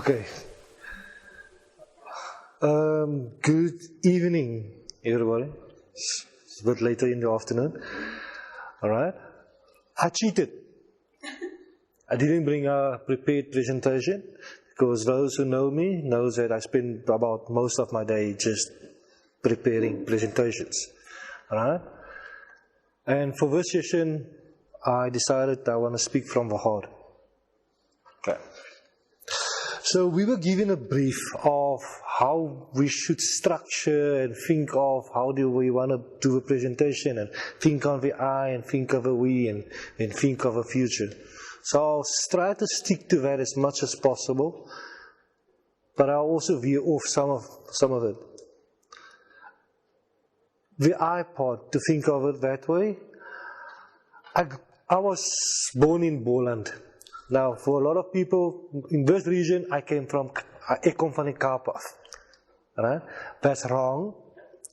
Okay. Good evening, everybody. It's a bit later in the afternoon. Alright. I cheated. I didn't bring a prepared presentation because those who know me knows that I spend about most of my day just preparing presentations. Alright. And for this session, I decided I want to speak from the heart. Okay. So we were given a brief of how we should structure and think of how do we want to do a presentation and think of the I and think of a we and think of a future. So I'll try to stick to that as much as possible, but I'll also veer off some of it. The I part, to think of it that way, I was born in Boland. Now, for a lot of people in this region, I come from die Kaap af. Right? That's wrong.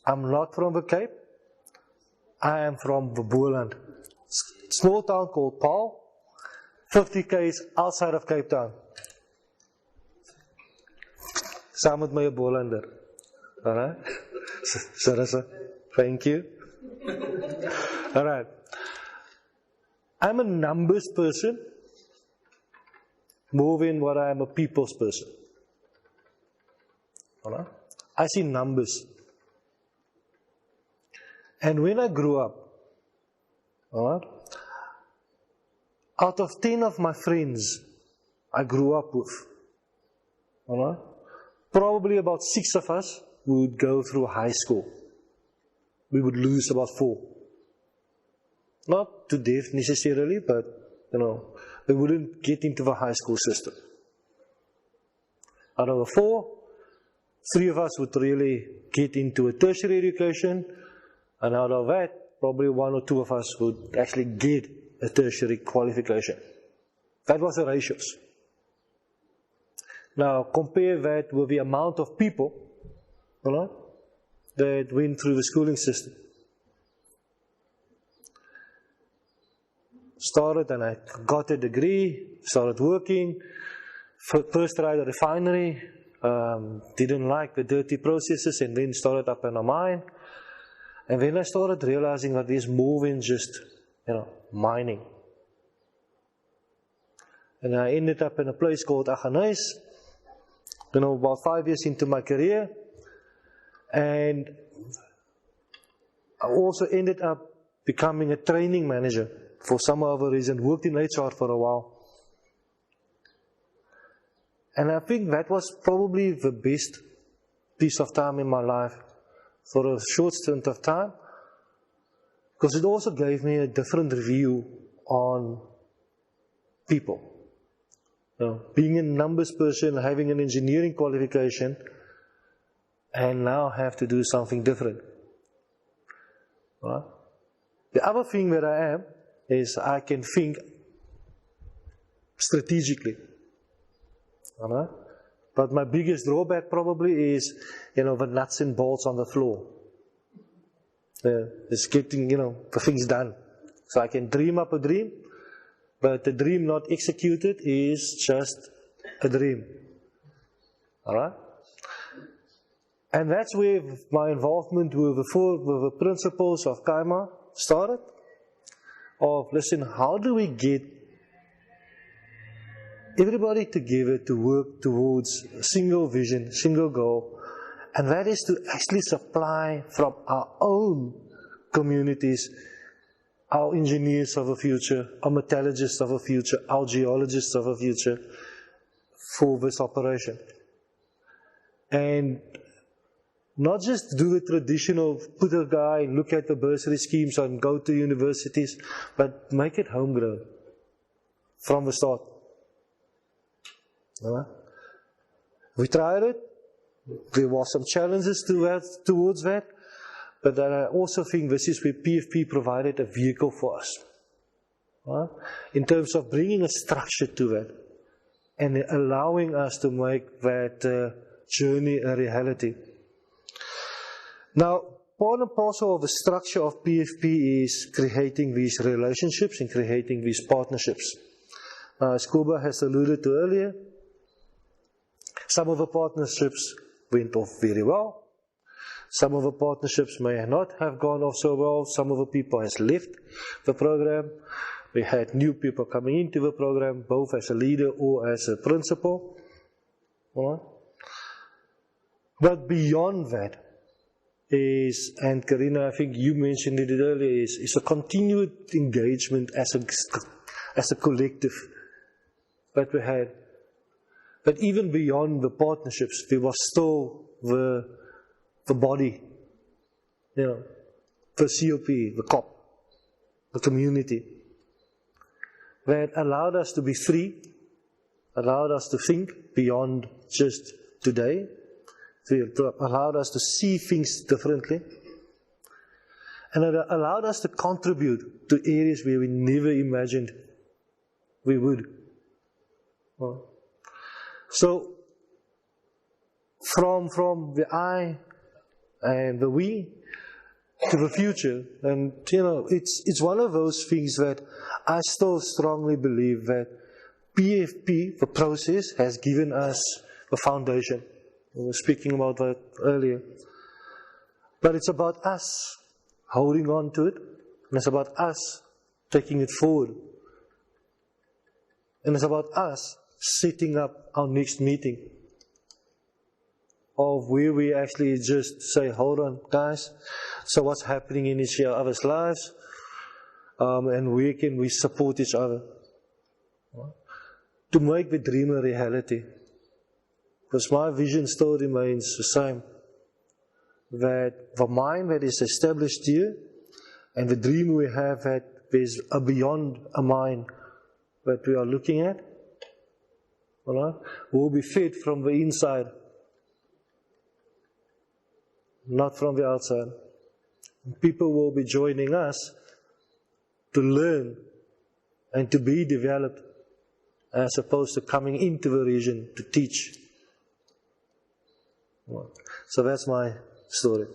I'm not from the Cape. I am from the Boland. Small town called Paul, 50 km outside of Cape Town. Saam met my 'n Bolander. Alright? Sarasa. Thank you. Alright. I'm a numbers person more than what I am a people's person. Alright? I see numbers. And when I grew up, alright, out of 10 of my friends I grew up with, alright, probably about 6 of us would go through high school. We would lose about 4. Not to death necessarily, but, we wouldn't get into the high school system. Out of the 4, 3 of us would really get into a tertiary education, and out of that, probably 1 or 2 of us would actually get a tertiary qualification. That was the ratios. Now, compare that with the amount of people, that went through the schooling system. Started and I got a degree, started working, first tried a refinery, didn't like the dirty processes, and then started up in a mine. And then I started realizing that there's more than just, mining. And I ended up in a place called Aggeneys, about 5 years into my career. And I also ended up becoming a training manager for some other reason, worked in HR for a while. And I think that was probably the best piece of time in my life for a short stint of time, because it also gave me a different view on people. Being a numbers person, having an engineering qualification, and now have to do something different. Right? The other thing that I am is I can think strategically. Right? But my biggest drawback probably is, the nuts and bolts on the floor. It's getting, the things done. So I can dream up a dream, but the dream not executed is just a dream. Alright? And that's where my involvement with the principles of Kaima started. Listen, how do we get everybody together to work towards a single vision, single goal, and that is to actually supply from our own communities, our engineers of the future, our metallurgists of the future, our geologists of the future, for this operation. And not just do the traditional, put a guy, look at the bursary schemes and go to universities, but make it homegrown from the start. We tried it. There were some challenges towards that, but I also think this is where PFP provided a vehicle for us, in terms of bringing a structure to that and allowing us to make that journey a reality. Now, part and parcel of the structure of PFP is creating these relationships and creating these partnerships. As Kuba has alluded to earlier, Some of the partnerships went off very well. Some of the partnerships may not have gone off so well. Some of the people has left the program. We had new people coming into the program, both as a leader or as a principal. All right? But beyond that is, and Karina, I think you mentioned it earlier, is a continued engagement as a collective that we had. But even beyond the partnerships, there was still the body, the COP, the COP, the community, that allowed us to be free, allowed us to think beyond just today, allowed us to see things differently, and it allowed us to contribute to areas where we never imagined we would. So, from the I and the we to the future, and it's one of those things that I still strongly believe that PFP, the process, has given us the foundation. We were speaking about that earlier. But it's about us holding on to it, and it's about us taking it forward. And it's about us setting up our next meeting, of where we actually just say, hold on, guys, so what's happening in each other's lives, and where can we support each other to make the dream a reality. Because my vision still remains the same, that the mind that is established here and the dream we have, that there's a beyond a mind that we are looking at, will be fed from the inside, not from the outside. People will be joining us to learn and to be developed, as opposed to coming into the region to teach. So that's my story.